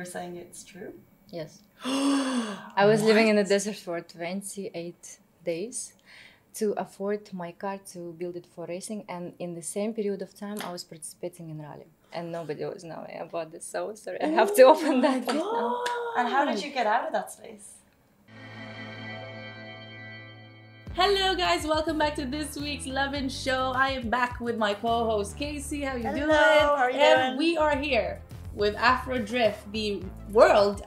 You're saying it's true? Yes. I was living in the desert for 28 days to afford my car to build it for racing, and in the same period of time I was participating in rally, and nobody was knowing about this, so sorry, I have to open that right now. And how did you get out of that space? Hello guys, welcome back to this week's Lovin show. I am back with my co-host Casey. How you doing? Hello, how are you doing? We are here with Afra Drift, the world's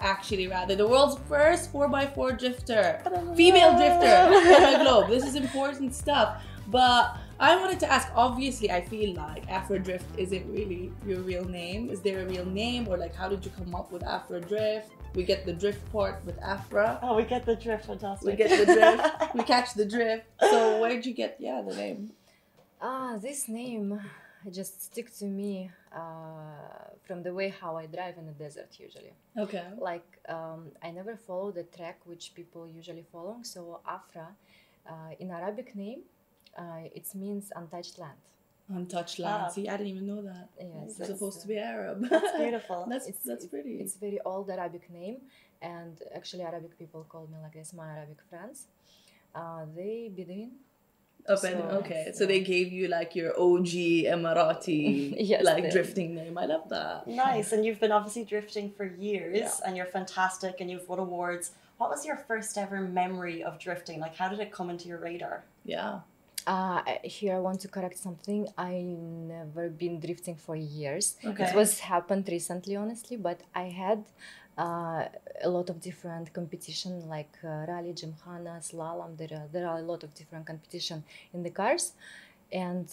first 4x4 drifter, female drifter on the globe. This is important stuff. But I wanted to ask, obviously I feel like Afra Drift isn't really your real name. Is there a real name, or like how did you come up with Afra Drift? We get the drift part with Afra. Oh, we get the drift, fantastic. We get the drift. We catch the drift. So where did you get the name? This name just stick to me from the way how I drive in the desert usually. Okay. Like I never follow the track which people usually follow. So Afra, in Arabic name, it means untouched land. Untouched land. See, I didn't even know that. Yes, it's supposed to be Arab. That's beautiful. That's pretty. It's very old Arabic name, and actually Arabic people call me like this. My Arabic friends, they Bedouin. So they gave you like your OG Emirati yes, drifting name. I love that. Nice. And you've been obviously drifting for years, and you're fantastic, and you've won awards. What was your first ever memory of drifting? Like, how did it come into your radar? Yeah. Here I want to correct something. I never been drifting for years. Okay. It was happened recently, honestly, but I had a lot of different competition like rally, gymkhana, slalom. There are a lot of different competition in the cars, and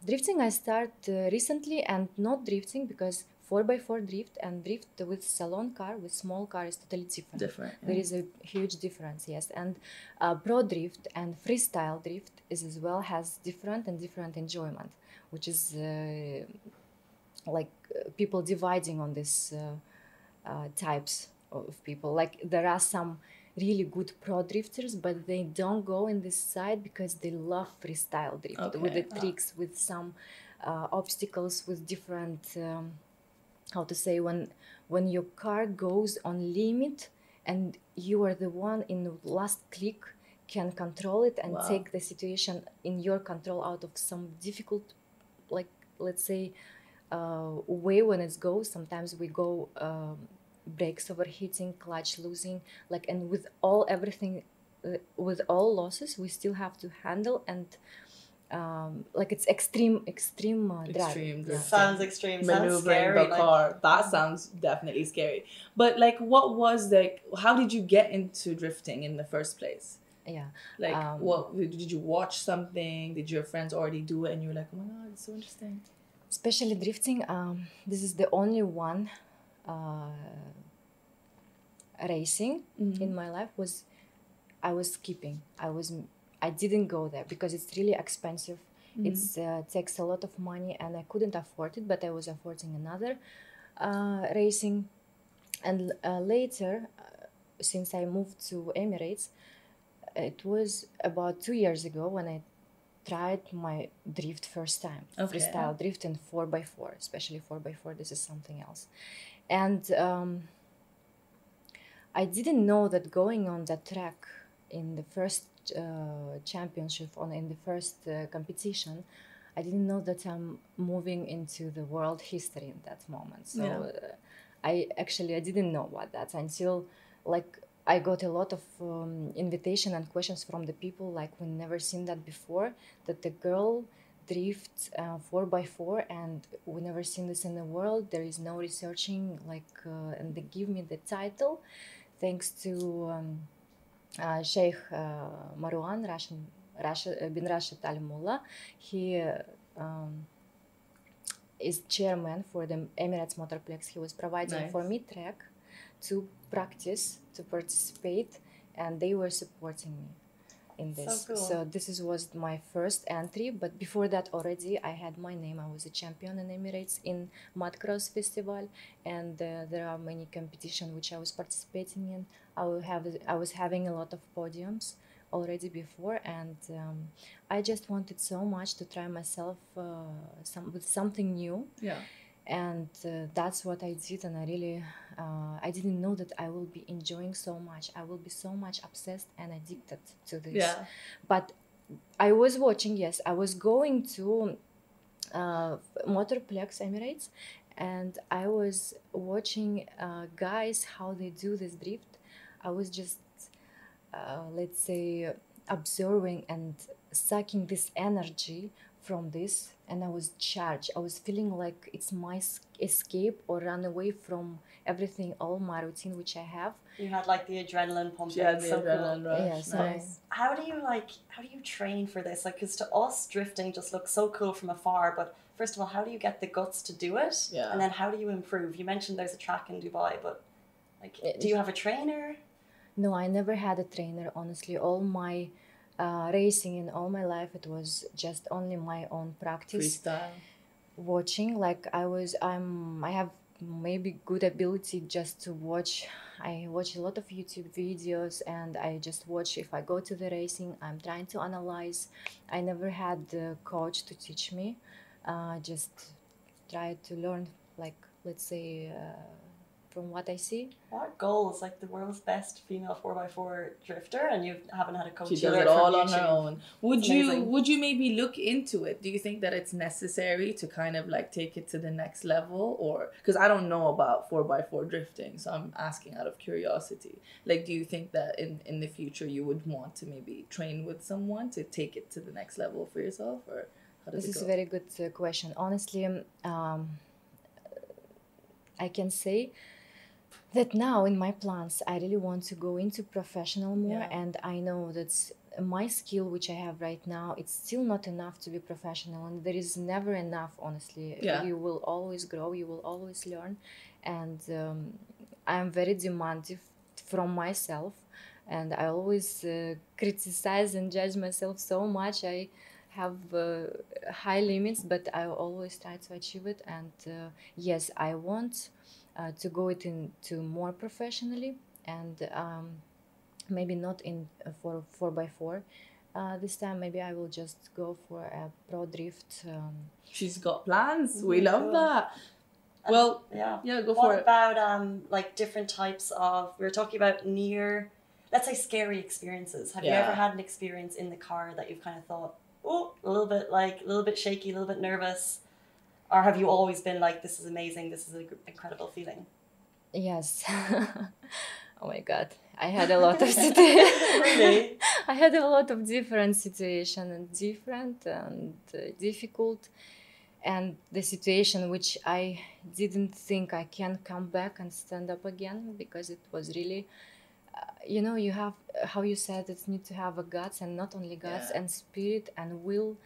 drifting I start recently, and not drifting because 4x4 drift and drift with salon car, with small car is totally different. Yeah. There is a huge difference, yes. And pro drift and freestyle drift is as well has different enjoyment, which is people dividing on this types of people. Like there are some really good pro drifters, but they don't go in this side because they love freestyle drift with the tricks, with some obstacles, with different how to say, when your car goes on limit and you are the one in the last click can control it and take the situation in your control out of some difficult, like let's say way when it goes. Sometimes we go brakes overheating, clutch losing, like, and with everything with all losses we still have to handle, and like it's extreme drive. Sounds extreme. Maneuvering sounds scary, the car. That sounds definitely scary. But like, how did you get into drifting in the first place? Yeah. Like, what did you watch something? Did your friends already do it and you were like, oh my god, it's so interesting? Especially drifting, this is the only one racing in my life I was skipping. I didn't go there because it's really expensive. It takes a lot of money and I couldn't afford it, but I was affording another racing. And later, since I moved to Emirates, it was about 2 years ago when I tried my drift first time. Freestyle drift in 4x4, especially 4x4. This is something else. And I didn't know that going on that track in the first championship, in the first competition, I didn't know that I'm moving into the world history in that moment. So I didn't know about that until like I got a lot of invitation and questions from the people, like we never seen that before, that the girl drifts 4x4 and we never seen this in the world. There is no researching, like and they give me the title thanks to Sheikh Marwan bin Rashid Al Mullah. He is chairman for the Emirates Motorplex. He was providing for me track to practice, to participate, and they were supporting me in this. So cool. So this was my first entry, but before that already I had my name. I was a champion in Emirates in Mudcross Festival, and there are many competitions which I was participating in. I was having a lot of podiums already before, and I just wanted so much to try myself with something new. Yeah. And that's what I did, and I really I didn't know that I will be enjoying so much. I will be so much obsessed and addicted to this. Yeah. But I was watching, yes, I was going to Motorplex Emirates, and I was watching guys how they do this drift. I was just let's say observing and sucking this energy from this, and I was charged. I was feeling like it's my escape or run away from everything, all my routine which I have. You had like the adrenaline pumping. Yeah, the so adrenaline cool. rush. Yes, Nice. How do you train for this? Like, because to us, drifting just looks so cool from afar. But first of all, how do you get the guts to do it? Yeah. And then how do you improve? You mentioned there's a track in Dubai, but like, do you have a trainer? No, I never had a trainer, honestly. All my racing in all my life, it was just only my own practice. Freestyle. Watching, like I have maybe good ability just to watch. I watch a lot of YouTube videos, and I just watch. If I go to the racing, I'm trying to analyze. I never had the coach to teach me. Just try to learn, like, let's say from what I see. What goals? Like the world's best female 4x4 drifter, and you haven't had a coach. She you does learn it from all on her YouTube. own. Would It's you amazing. would you maybe look into it? Do you think that it's necessary to kind of like take it to the next level, or because I don't know about 4x4 drifting, so I'm asking out of curiosity. Like, do you think that in the future you would want to maybe train with someone to take it to the next level for yourself, or how does This it is go? a very good question. Honestly, I can say that now in my plans, I really want to go into professional more, Yeah. and I know that my skill, which I have right now, it's still not enough to be professional, and there is never enough, honestly. Yeah. You will always grow, you will always learn, and I'm very demanding from myself, and I always criticize and judge myself so much. I have high limits, but I always try to achieve it, and yes, I want to go it into more professionally, and maybe not in for 4x4 this time. Maybe I will just go for a pro drift. She's got plans. We love cool. that. Well, Yeah. go for What it. about like different types of? We were talking about near, let's say, scary experiences. Have you Yeah. ever had an experience in the car that you've kind of thought, oh, a little bit shaky, a little bit nervous, or have you always been like, this is amazing, this is an incredible feeling? Yes. Oh my God, I had a lot of situations. Really? I had a lot of different situations, and different and difficult, and the situation which I didn't think I can come back and stand up again, because it was really, you have, how you said, it need to have a guts, and not only guts, Yeah. and spirit and will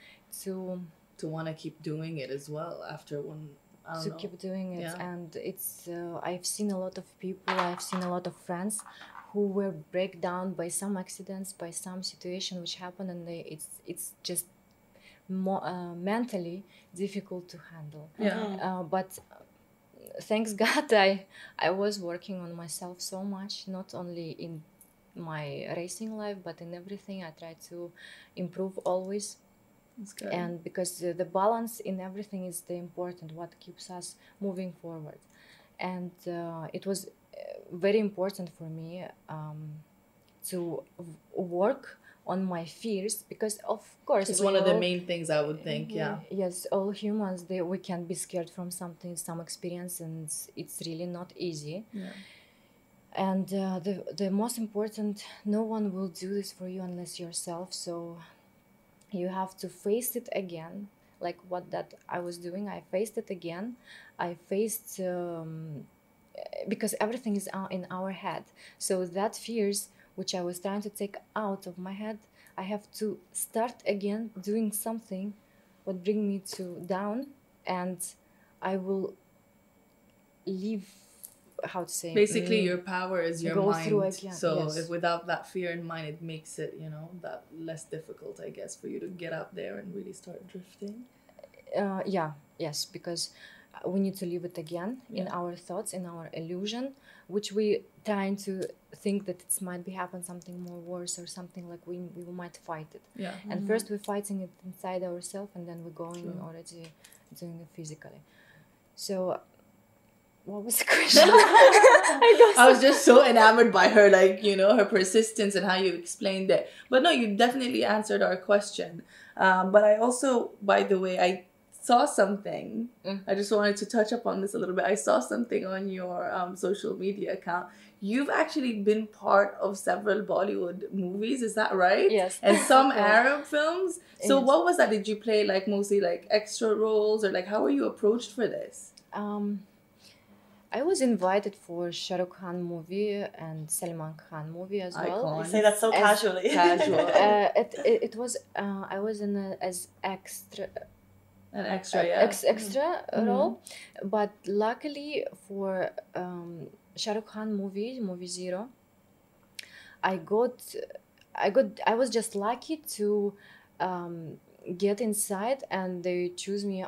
to Want to keep doing it as well after one. I don't know. keep doing it. Yeah. And it's I've seen a lot of people, I've seen a lot of friends who were break down by some accidents, by some situation which happened, and it's just more mentally difficult to handle. Yeah. But thanks God, I was working on myself so much, not only in my racing life, but in everything. I try to improve always. That's good. And because the balance in everything is the important, what keeps us moving forward. And it was very important for me to work on my fears, because of course It's we one of the all- main things I would think. Yeah. Yes, all humans, we can be scared from something, some experience, and it's really not easy. Yeah. And the most important, no one will do this for you unless yourself. So you have to face it again, like what that I was doing. I faced it again. I faced because everything is in our head. So that fears which I was trying to take out of my head, I have to start again doing something what bring me to down, and I will leave, how to say, Basically, your power is your go mind. through again, So yes. if without that fear in mind, it makes it, that less difficult, I guess, for you to get out there and really start drifting. Yes, because we need to leave it again in our thoughts, in our illusion, which we trying to think that it might be happen something more worse, or something like we might fight it. Yeah. And first we're fighting it inside ourselves, and then we're going True. already doing it physically. So, what was the question? I I was just so enamored by her, like, you know, her persistence and how you explained it. But no, you definitely answered our question. But I also, by the way, I saw something. I just wanted to touch up on this a little bit. I saw something on your social media account. You've actually been part of several Bollywood movies, is that right? Yes. And some Yeah. Arab films. So Yes. what was that? Did you play like mostly like extra roles, or like how were you approached for this? I was invited for Shah Rukh Khan movie and Salman Khan movie as well. Icon. You say that so As casually. Casual. It was I was in as extra An extra, yeah. extra role, but luckily for Shah Rukh Khan movie Zero, I was just lucky to get inside, and they choose me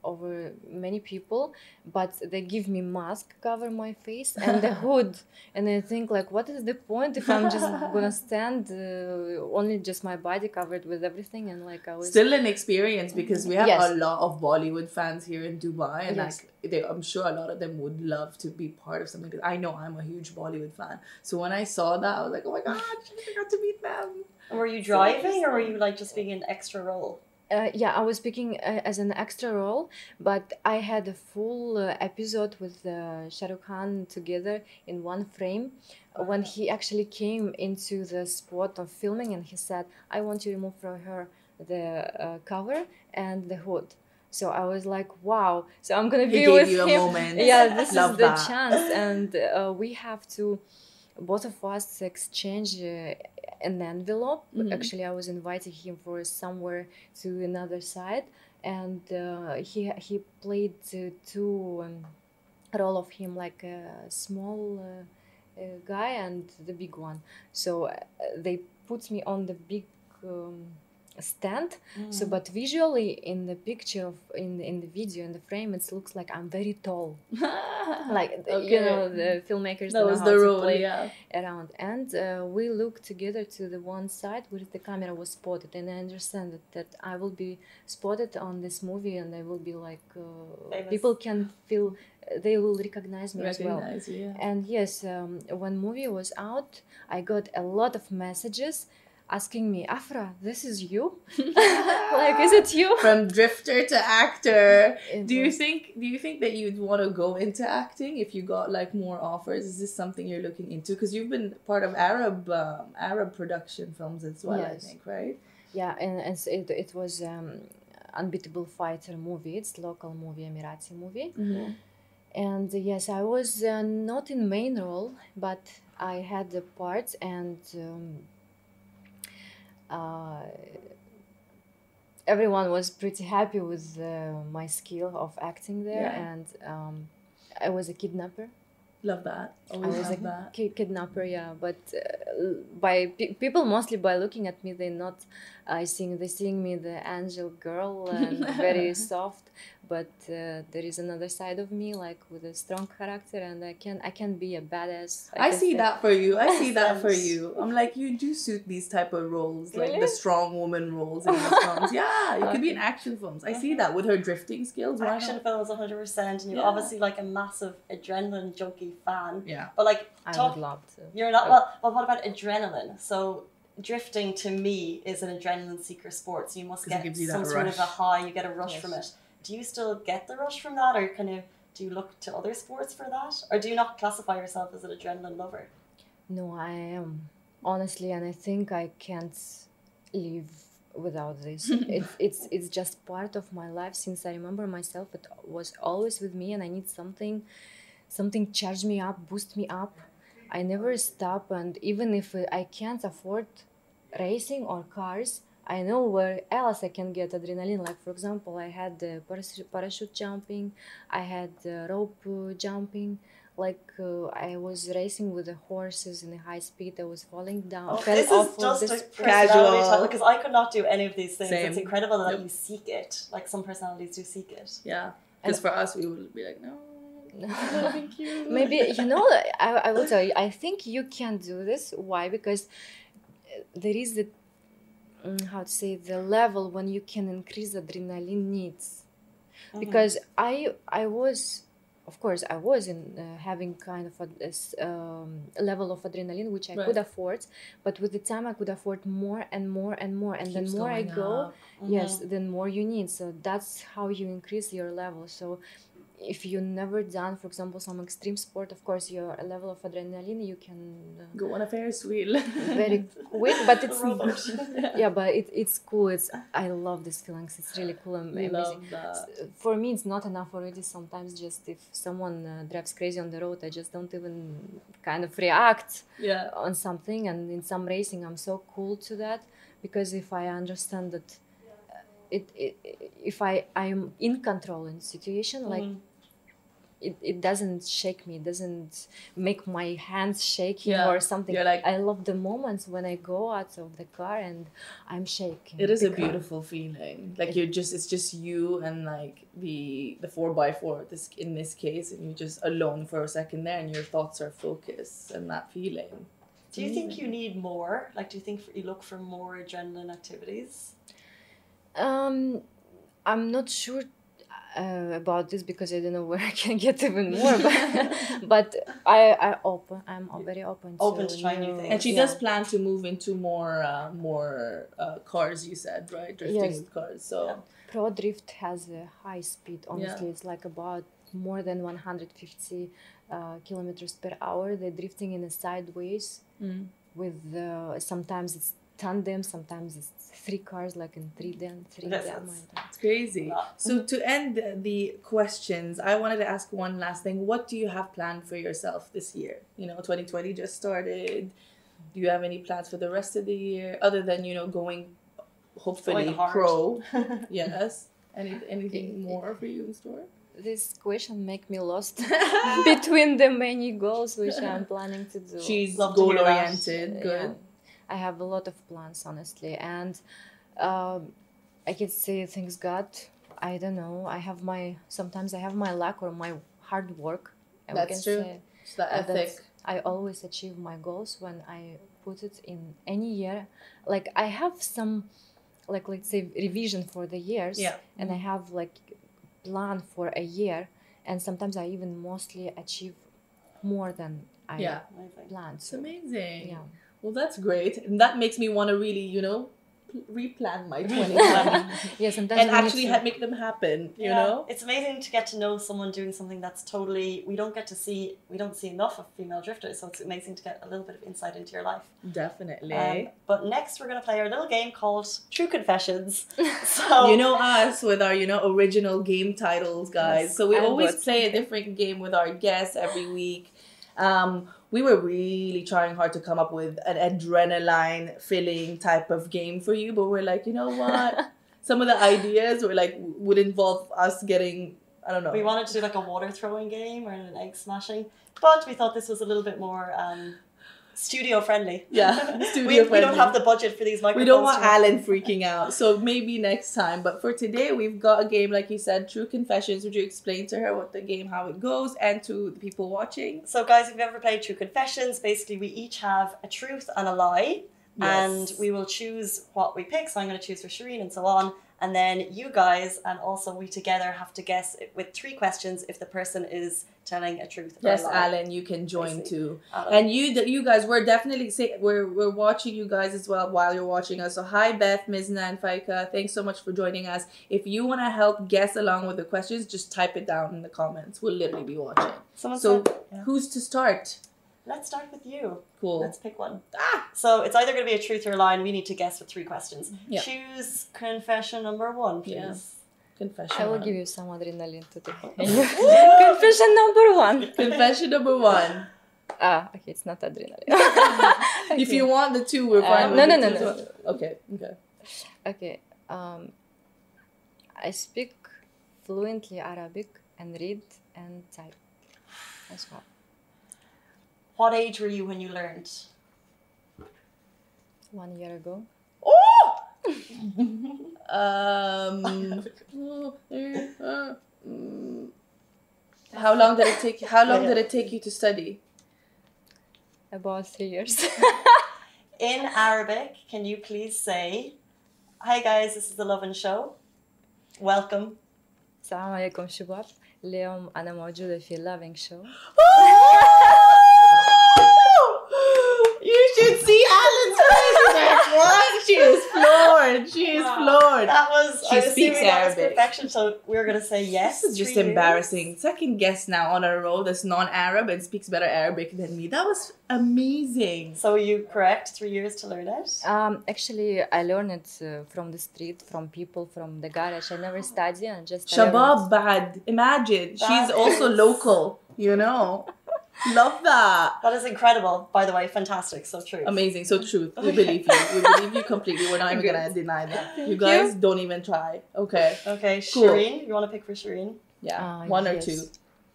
over many people, but they give me mask cover my face and the hood, and I think like, what is the point if I'm just gonna stand only just my body covered with everything? And like I was Still an experience, because we have Yes. a lot of Bollywood fans here in Dubai, and Yes. like I'm sure a lot of them would love to be part of something. Because I know I'm a huge Bollywood fan, so when I saw that, I was like, oh my god, I got to meet them. Were you driving, or were you like just being an extra role? yeah, I was speaking as an extra role, but I had a full episode with Shah Rukh Khan together in one frame. When he actually came into the spot of filming, and he said, "I want to remove from her the cover and the hood." So I was like, "Wow!" So I'm gonna He be gave with you a him. moment. Yeah, this Love is the that. chance, and we have to. Both of us exchange an envelope. Actually, I was inviting him for somewhere to another side, and he played two role of him, like a small guy and the big one. So they put me on the big stand. So but visually in the picture of in the video, in the frame, it looks like I'm very tall. Like you know, the filmmakers That know was how the to role, play yeah. around, and we looked together to the one side where the camera was spotted, and I understand that I will be spotted on this movie, and I will be like Famous. people can feel they will recognize me as well. Recognize you, yeah. And yes, when movie was out, I got a lot of messages asking me, "Afra, this is you? Like, is it you?" From drifter to actor. It Do you was- think that you'd want to go into acting if you got like more offers? Is this something you're looking into? Because you've been part of Arab production films as well, Yes. I think, right? Yeah, and so it was Unbeatable Fighter movie. It's local movie, Emirati movie. And yes, I was not in main role, but I had the part, and everyone was pretty happy with my skill of acting there. Yeah. And I was a kidnapper. Love that. I Always was love a that. kidnapper, yeah. But by people mostly by looking at me, they not they seeing me the angel girl and very soft. But there is another side of me, like with a strong character, and I can be a badass. I can see say- that for you. I see that for Yes. you. I'm like, you do suit these type of roles, like Really? the strong woman roles in these films. Yeah, you could be in action films. I see that with her drifting skills. Why Action not? films 100%, and you're Yeah. obviously like a massive adrenaline junkie fan. Yeah. But like, I talk, would love to. you're not, well, what about adrenaline? So drifting to me is an adrenaline seeker sport, so you must 'Cause it get gives you some that sort of a rush. high, you get a rush Yes. from it. Do you still get the rush from that, or kind of do you look to other sports for that, or do you not classify yourself as an adrenaline lover? No, I am honestly, and I think I can't live without this. It's just part of my life since I remember myself. It was always with me, and I need something charge me up, boost me up. I never stop, and even if I can't afford racing or cars, I know where else I can get adrenaline. Like for example, I had parachute jumping, I had rope jumping. Like I was racing with the horses in a high speed. I was falling down. Oh, fell this off is of just this a personality Casual. type, because I could not do any of these things. Same. It's incredible that Yep. you seek it. Like some personalities do seek it. Yeah. Because for us, we would be like, no, thank you. Maybe I will tell you. I think you can do this. Why? Because there is the how to say the level when you can increase adrenaline needs. because I was, of course, I was in having kind of a level of adrenaline which I could afford, but with the time I could afford more and more and more, and then more I go, yes, then more you need. So that's how you increase your level. So if you never done, for example, some extreme sport, of course, your level of adrenaline, you can go on a Ferris wheel very quick, but it's yeah, but it's cool. I love these feelings. It's really cool and amazing. Love that. For me, it's not enough already. Sometimes just if someone drives crazy on the road, I just don't even kind of react on something. And in some racing, I'm so cool to that, because if I understand that if I'm in control in the situation, like it doesn't shake me, it doesn't make my hands shaking or something. You're like, I love the moments when I go out of the car and I'm shaking. It is a beautiful feeling. Like it's just you and like the 4x4 in this case, and you're just alone for a second there, and your thoughts are focused, and that feeling. Do you think you need more? Like, do you think you look for more adrenaline activities? I'm not sure about this, because I don't know where I can get even more. But I'm very open to trying new things. And she does plan to move into more cars. You said, right? Drifting with cars. So Pro Drift has a high speed. Honestly, it's like about more than 150 kilometers per hour. They're drifting in a sideways with sometimes it's tandem, sometimes it's 3 cars, like in 3 them. It's crazy. So to end the questions, I wanted to ask one last thing. What do you have planned for yourself this year? 2020 just started. Do you have any plans for the rest of the year, other than going hopefully pro? Yes. Anything more for you in store? This question make me lost between the many goals which I'm planning to do. She's goal oriented. Good. Yeah. I have a lot of plans, honestly, and I can say things got. I don't know. Sometimes I have my luck or my hard work. That's true. It's the ethic. I always achieve my goals when I put it in any year. Like I have some, like let's say revision for the years, and I have like plan for a year, and sometimes I even mostly achieve more than I planned. It's amazing. Yeah. Well, that's great. And that makes me want to really, replan my 2020. Yes, and actually make them happen, you know? It's amazing to get to know someone doing something that's totally, we don't see enough of female drifters, so it's amazing to get a little bit of insight into your life. Definitely. But next we're going to play our little game called True Confessions. So you know us with our, original game titles, guys. Yes, so we always play a different game with our guests every week. We were really trying hard to come up with an adrenaline-filling type of game for you, but we're like, you know what? Some of the ideas were like would involve us getting, I don't know. We wanted to do like a water throwing game or an egg smashing, but we thought this was a little bit more studio friendly. Yeah, we don't have the budget for these microphones. We don't want Alan freaking out, so maybe next time. But for today, we've got a game, like you said, True Confessions. Would you explain to her what the game, how it goes, and to the people watching? So guys, if you've ever played True Confessions, basically we each have a truth and a lie, and we will choose what we pick. So I'm going to choose for Shireen and so on. And then you guys and also we together have to guess with 3 questions if the person is telling a truth or a lie. Yes, Alan, you can join too. And you guys, we're definitely we're watching you guys as well while you're watching us. So hi Beth, Mizna, and Faika. Thanks so much for joining us. If you want to help guess along with the questions, just type it down in the comments. We'll literally be watching. Who's to start? Let's start with you. Cool. Let's pick one. So it's either going to be a truth or a lie, and we need to guess with 3 questions. Yeah. Choose confession number 1, please. Yeah. Confession. I will give you some adrenaline today. Confession number 1. Confession number 1. Okay, it's not adrenaline. Okay. If you want the 2, we're fine. No. Okay. Okay. I speak fluently Arabic and read and type as well. What age were you when you learned? 1 year ago. Oh! How long did it take? How long did it take you to study? About 3 years. In Arabic, can you please say, "Hi guys, this is the Lovin show. Welcome. السلام عليكم شباب. اليوم أنا موجودة في Lovin show. You should see Alan's face. Like, what? She is floored. She is floored. That was, She I'm speaks assuming that was Arabic. perfection, so we're going to say yes. This is just 3 years. embarrassing. Second guest now on a row that's non-Arab and speaks better Arabic than me. That was amazing. So are you correct? 3 years to learn it? Actually, I learned it from the street, from people, from the garage. I never study and just I learned Shabab bad. Imagine. She's That also is- local, you know. Love that. That is incredible, by the way. Fantastic. So true. Amazing. So true. We believe you. We believe you completely. We're not even going to deny that. You guys don't even try. Okay. Okay, Cool. Shireen. You want to pick for Shireen? Yeah. One or yes. two?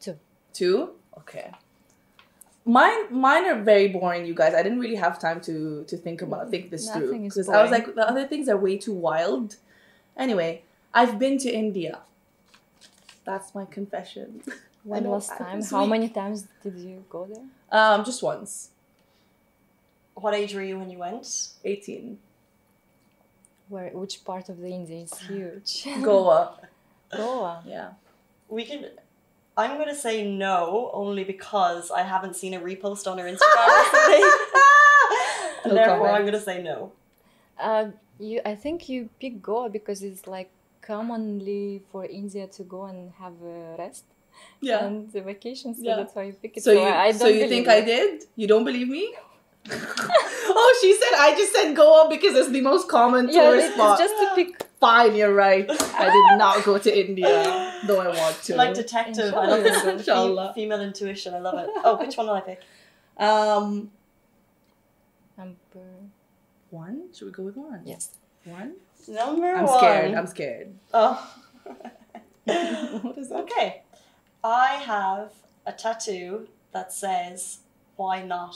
Two. Two? Okay. Mine are very boring, you guys. I didn't really have time to think this through. Nothing is Because I was boring. like, the other things are way too wild. Anyway, I've been to India. That's my confession. When I know, last time? this How week. many times did you go there? Just once. What age were you when you went? 18. Which part of the India is huge? Goa. Goa. Yeah. We can. I'm going to say no, only because I haven't seen a repost on her Instagram recently. And No therefore, comment. I'm going to say no. I think you pick Goa because it's like commonly for India to go and have a rest Yeah. and the vacation, so Yeah. that's why you pick it. So I don't you think I believe it. did? You don't believe me? Oh, she said I just said Goa because it's the most common Yeah, tourist it's spot. just to pick. Fine, you're right. I did not go to India, though I want to. Like detective. I love this. Inshallah. Female intuition. I love it. Oh, which one will I pick? Number One? Should we go with one? yes. One? Number I'm one. scared. I'm scared. Oh. What is that? Okay. I have a tattoo that says, why not?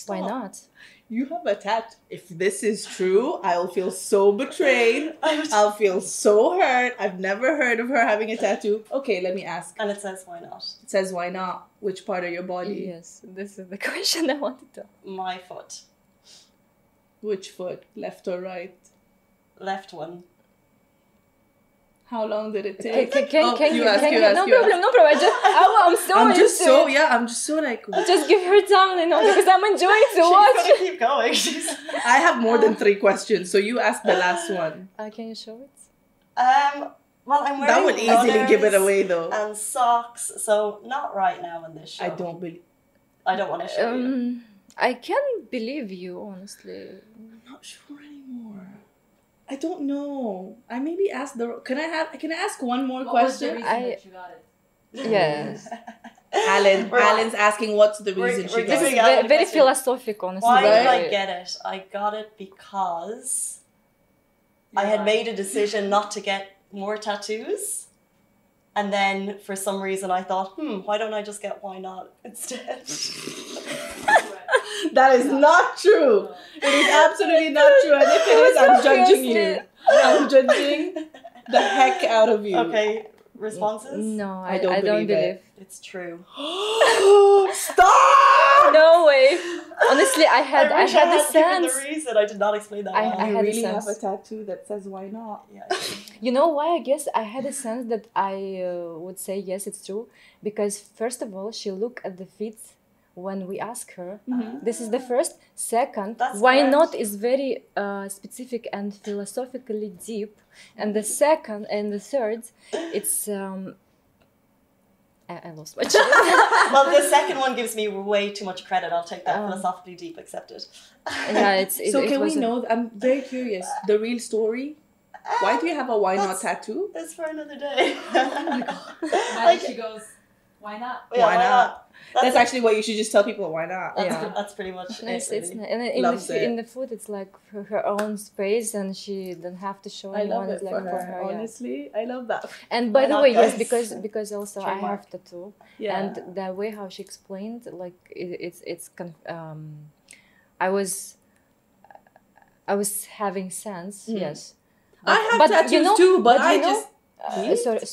Why Stop. not? You have a tattoo. If this is true, I'll feel so betrayed. I'll feel so hurt. I've never heard of her having a tattoo. Okay, let me ask. And it says, why not? It says, why not? Which part of your body? Yes, this is the question I wanted to. My foot. Which foot? Left or right? Left one. How long did it Can take? you you ask, can you you ask, no you problem, no problem. I'm so I'm used to it. I'm just so like, Just give her time, you know, because I'm enjoying to She's watch. gonna keep going. I have more than 3 questions, so you ask the last one. Can you show it? Well, I'm wearing That would easily give it runners away though. and socks, so not right now in this show. I don't believe. I don't want to show you. I can't believe you, honestly. I'm not sure anymore. I don't know. I maybe ask the. Can I ask one more question? that you got it? Yes. Alan's asking what's the reason we're she got This is giving it. out the very question. philosophic, honestly. Why did I Right. get it? I got it because I had made a decision not to get more tattoos. And then for some reason I thought, why don't I just get why not instead? That is not true. It is absolutely not true. And if it is, I'm judging you. I'm judging the heck out of you. Okay, responses? No, I don't believe it. It's true. Stop! No way. Honestly, I had I wish I the had given sense. the reason. I did not explain that well. I You had a really have a sense. tattoo that says why not? Yeah, You know why? I guess I had a sense that I would say yes, it's true, because first of all, she looked at the feet when we ask her. This is the first. Second, That's why correct. not is very specific and philosophically deep, and the second and the third, it's I lost my train. Well, the second one gives me way too much credit. I'll take that philosophically deep, accepted. Yeah, So can we know? I'm very curious. The real story. Why do you have a why not That's- tattoo? It's for another day. And she goes, why not? Yeah, Why not? That's actually what you should just tell people. Why not? Yeah. That's pretty much It's, it. it's Really. and Loves it. in the food it's like her own space and she don't have to show I love anyone. it It's for like her. yeah. Honestly, I love that. And by Why the not, way, yes, guys? because also I Trademark. have tattoo, Yeah. and the way how she explained, like I was having sense, yes. I have but tattoos you know- too, but but I you know- just.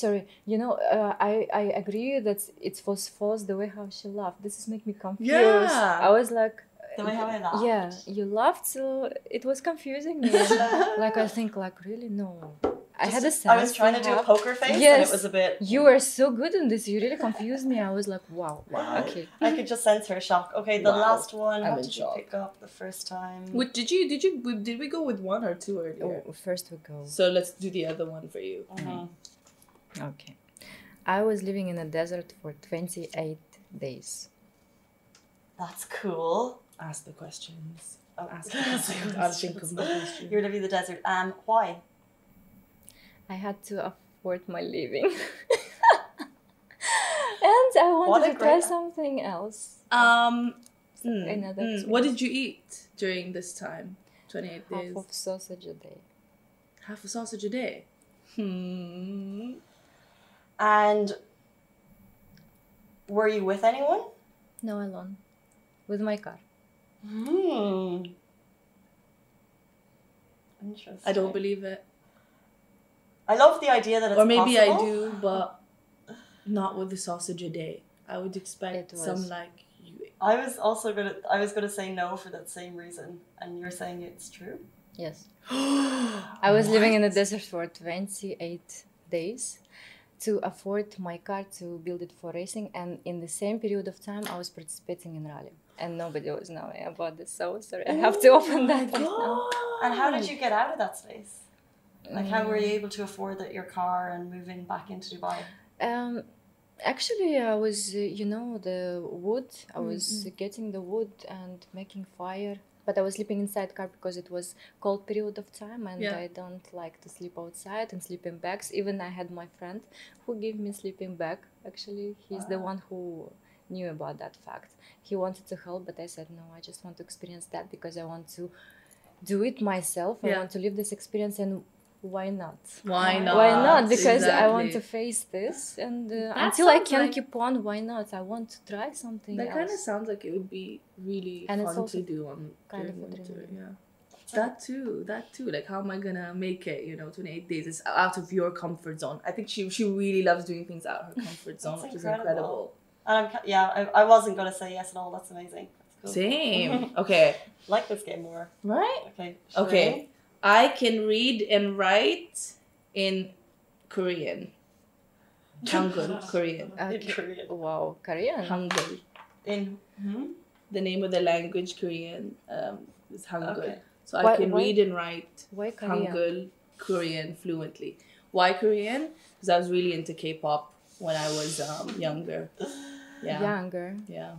sorry. You know, I agree that it was false the way how she laughed. This is make me confused. Yeah. I was like, The way how I laughed. yeah, you laughed, so it was confusing me. Like I think, like really no. I had a sense. I was trying to do a poker face, and Yes. it was a bit. You were so good in this. You really confused me. I was like, wow. Okay. I could just sense her shock. Okay, the Wow. last one. I'm What in did you shock. pick up the first time? Did we go with 1 or 2 earlier? Oh, first we go. So let's do the other one for you. Mhm. Okay. I was living in a desert for 28 days. That's cool. Ask the questions. Oh, Ask the questions. I'll think of my question. You're living in the desert. Why? I had to afford my living. And I What wanted a to try great- something else. Another What experience. did you eat during this time? 28 days. Half of sausage a day. Half a sausage a day. And were you with anyone? No, alone. With my car. Interesting. I don't believe it. I love the idea that it's Or maybe I possible. do, but not with the sausage a day. I would expect It some was. like you. I was gonna say no for that same reason, and you're saying it's true. Yes. I was living in the desert for 28 days to afford my car to build it for racing, and in the same period of time I was participating in rally, and nobody was knowing about this. So sorry, I have to open that right now. And how did you get out of that space? Like, how were you able to afford your car and moving back into Dubai? Actually, I was, the wood. I was getting the wood and making fire. But I was sleeping inside car because it was cold period of time, and Yeah. I don't like to sleep outside and sleeping bags. Even I had my friend who gave me sleeping bag. Actually, he's the one who knew about that fact. He wanted to help, but I said no. I just want to experience that because I want to do it myself. I Yeah. want to live this experience, and why not? Why not? Why not? Because I Exactly. want to face this, and That until I sounds can like- keep on, why not? I want to try something That else. kind of sounds like it would be really And it's fun also to do on kind of during a winter. dream. Yeah. That too. Like, how am I gonna make it? 28 days is out of your comfort zone. I think she really loves doing things out of her comfort zone, That's which is incredible. incredible. And I wasn't gonna say yes at all. That's amazing. That's cool. Same. Okay. Like this game more. Right. Okay. Okay. I can read and write in Korean. Hangul, Korean. In Okay. Korean. Wow, Korean. Hangul. In The name of the language Korean is Hangul. Okay. So I Why- can why- read and write Why Korean? Hangul Korean fluently. Why Korean? Because I was really into K-pop when I was younger. Yeah. Younger. Yeah.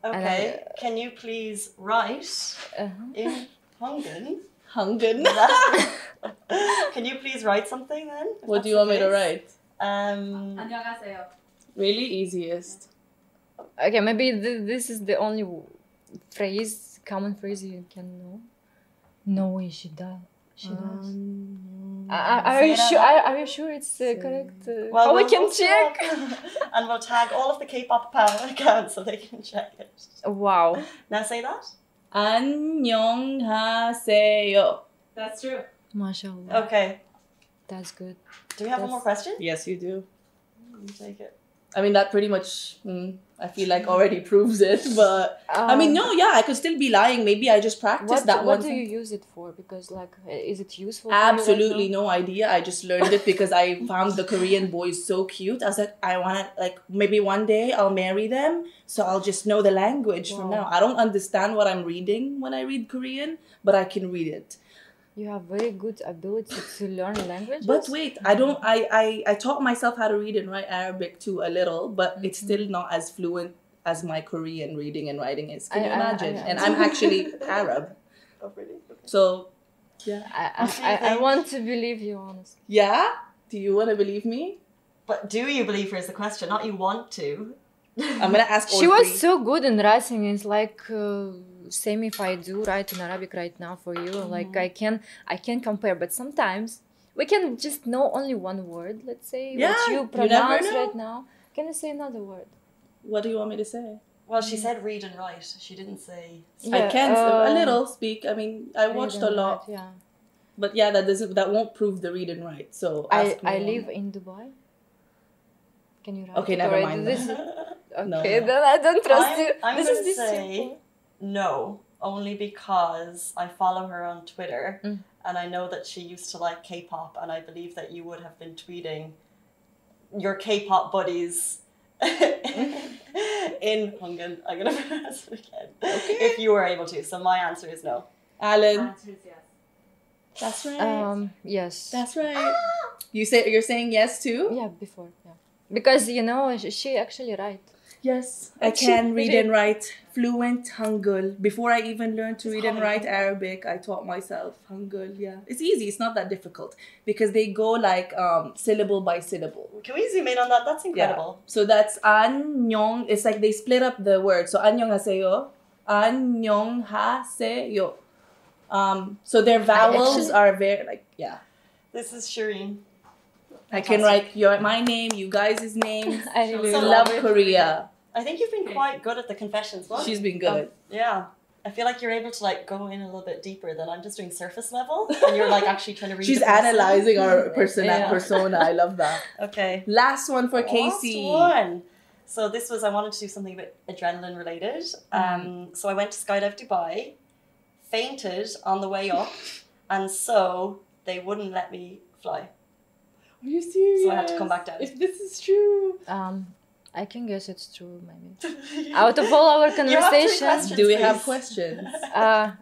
Okay. Can you please write Uh-huh. in Hungarian? Hangul. Can you please write something then? if What do that's you the want me to case? write? 안녕하세요. Really easiest. Okay, maybe this is the only common phrase you can know. No, she does. She does. Are Say you it out sure? loud. Are you sure it's correct? Well, we can we'll check. stop. And we'll tag all of the K-pop accounts so they can check it. Wow. Now say that. 안녕하세요. That's true. Mashallah. Okay. That's good. Do we have one more question? Yes, you do. You take it. I mean, that pretty much, I feel like already proves it. But I mean, no, yeah, I could still be lying. Maybe I just practiced that What one. do you use it for? Because is it useful? for you right Absolutely now? no idea. I just learned it because I found the Korean boys so cute. I was like, I want to, maybe one day I'll marry them. So I'll just know the language from Wow. now. I don't understand what I'm reading when I read Korean, but I can read it. You have very good ability to learn languages. But wait, I taught myself how to read and write Arabic too a little, but it's still not as fluent as my Korean reading and writing is. Can you imagine? And I'm actually Arab. Oh, really? Okay. So, yeah. I want to believe you, honestly. Yeah? Do you want to believe me? But do you believe her is the question, not you want to. I'm going to ask all She was three. so good in writing. It's like same if I do write in Arabic right now for you. Like I can compare, but sometimes we can just know only one word. Let's say Yeah, what you you never pronounce know. right now. Can you say another word? What do you want me to say? Well, she said read and write. She didn't say. I can a little speak. I mean, I watched a lot. Yeah. But yeah, that won't prove the read and write. So ask me I one. live in Dubai. Can you write? Okay, it never already? mind This then. is, No, okay, no. then I don't trust you. I'm This gonna is this say simple. no, only because I follow her on Twitter, and I know that she used to like K-pop, and I believe that you would have been tweeting your K-pop buddies in Hungarian. I'm gonna pronounce it again. Okay. If you were able to. So my answer is no. Alan. Answer is yes. That's right. Yes. That's right. You're saying yes too? Yeah, before. Yeah. Because, you know, she actually right. Yes. I can read and write fluent Hangul. Before I even learned to read and write Arabic, I taught myself Hangul. Yeah. It's easy. It's not that difficult because they go like syllable by syllable. Can we zoom in on that? That's incredible. Yeah. So that's annyeong. It's like they split up the word. So annyeonghaseyo, annyeonghaseyo. So their vowels are very like, yeah. This is Shireen. I can write my name, you guys' names. I really love Korea. I think you've been quite good at the confessions. What? She's been good. Yeah. I feel like you're able to like go in a little bit deeper than I'm just doing surface level, and you're like actually trying to read. She's the person. analyzing our Yeah. persona. I love that. Okay. Last one for Casey. Last one. So this was, I wanted to do something a bit adrenaline related. So I went to Skydive Dubai, fainted on the way up, and so they wouldn't let me fly. Are you serious? So I had to come back down. If this is true. I can guess it's true, maybe. Out of all our conversations, Do we have questions?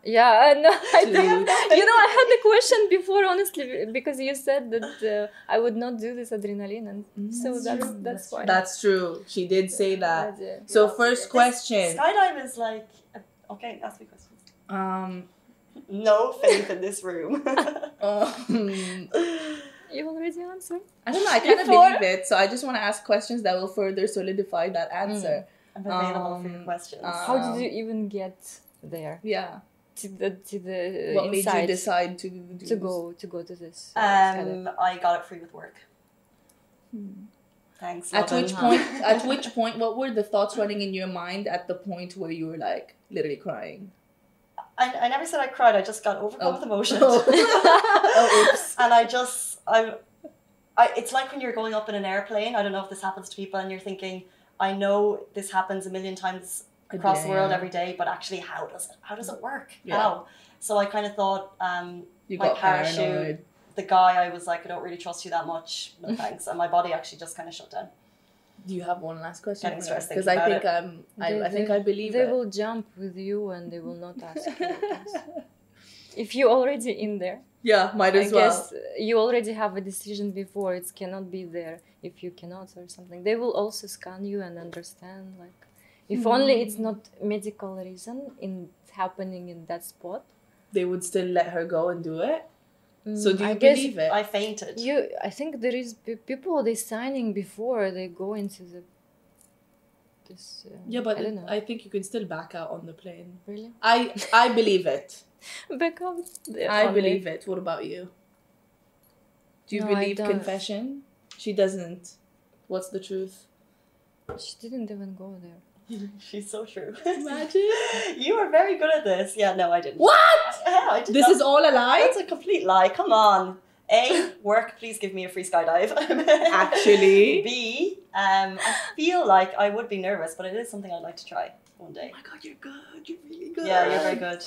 yeah, no, I don't. You know, I had the question before, honestly, because you said that I would not do this adrenaline, and so that's why. That's true. She did say that. That's it. So first question. Skydive is like, okay, ask me questions. No faith in this room. You already answered. I don't know. I kind of believe it, so I just want to ask questions that will further solidify that answer. I'm available for your questions. How did you even get there? Yeah. To the What made inside, you decide to go to this? I got it free with work. Thanks. At Lovin. which point, what were the thoughts running in your mind at the point where you were like literally crying? I never said I cried. I just got overcome with emotion. Oh, oops. And it's like when you're going up in an airplane. I don't know if this happens to people, and you're thinking, I know this happens a million times across the world every day, but actually, how does it work? Yeah. How? So I kind of thought, You my got parachute, paranoid. the guy, I was like, I don't really trust you that much. No thanks. And my body actually just kind of shut down. Do you have one last question? Getting stressed Because thinking I think about I think I believe they it. will jump with you and they will not ask you. If you're already in there, Yeah, might as I well. guess you already have a decision before. It cannot be there if you cannot or something. They will also scan you and understand. Like, if only it's not medical reason in happening in that spot. They would still let her go and do it. So do you I guess believe it? I fainted. I think there is people they signing before they go into this. Yeah, but I don't know. I think you can still back out on the plane. Really? I believe it. Back out. I believe it. What about you? Do you No, I believe don't. confession? She doesn't. What's the truth? She didn't even go there. She's so true. Imagine. You were very good at this. Yeah, no, I didn't. What? Yeah, I did This not. is all a lie? That's a complete lie. Come on. A, work, please give me a free skydive. Actually. B, I feel like I would be nervous, but it is something I'd like to try one day. Oh my god, you're good. You're really good. Yeah, you're very good.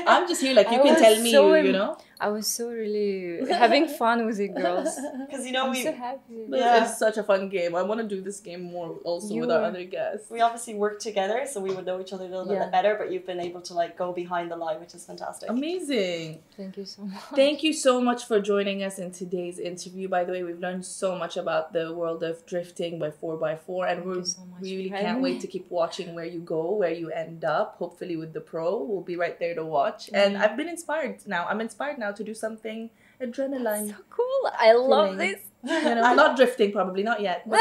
I'm just here like you I can was tell me, so you know? I was so really having fun with you girls. Because, you know, I'm we so happy. Yeah. It's such a fun game. I want to do this game more also with our other guests. we obviously work together, so we would know each other a little bit better, but you've been able to, like, go behind the lie, which is fantastic. Amazing. Thank you so much. Thank you so much for joining us in today's interview. By the way, we've learned so much about the world of drifting by 4x4, and Thank you so much we really for can't having wait me. to keep watching where you go, where you end up. Hopefully with the pro, we'll be right there to watch. And I've been inspired now. I'm inspired now to do something adrenaline. So cool. I love Feeling. this. You know, not drifting, probably not yet. But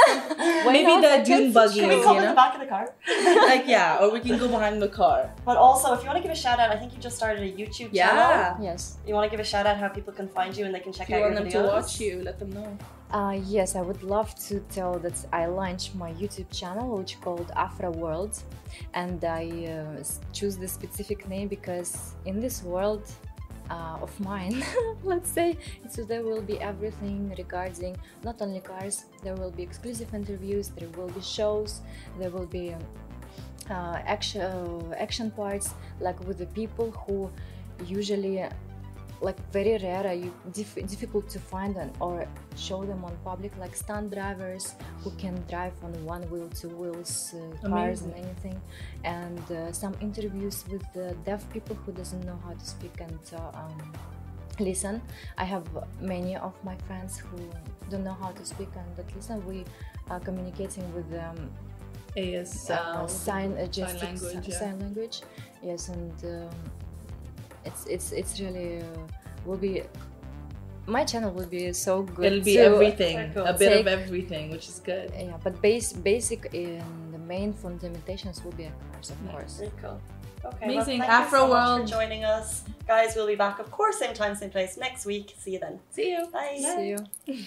maybe not? the I dune can buggy, Can we you come in the know? back of the car? Like yeah, or we can go behind the car. But also, if you want to give a shout out, I think you just started a YouTube channel. Yeah. Yes. You want to give a shout out how people can find you and they can check If you out want your them videos? to watch you, let them know. Yes, I would love to tell that I launched my YouTube channel, which called Afra World, and I choose this specific name because in this world of mine, let's say, there will be everything regarding not only cars. There will be exclusive interviews, there will be shows, there will be action parts, like with the people who usually like very rare, difficult to find or show them on public, like stunt drivers who can drive on 1 wheel, 2 wheels, cars and anything, and some interviews with deaf people who doesn't know how to speak and listen. I have many of my friends who don't know how to speak and that listen. We are communicating with them sign language. Yes, and it's really will be. My channel will be so good. It'll be everything, a bit of everything, which is good. Yeah, but basic in the main fundamentations will be cars, of course. Very cool. Okay, amazing. Well, thank Afro you so World much for joining us, guys. We'll be back, of course, same time, same place next week. See you then. See you. Bye. See you.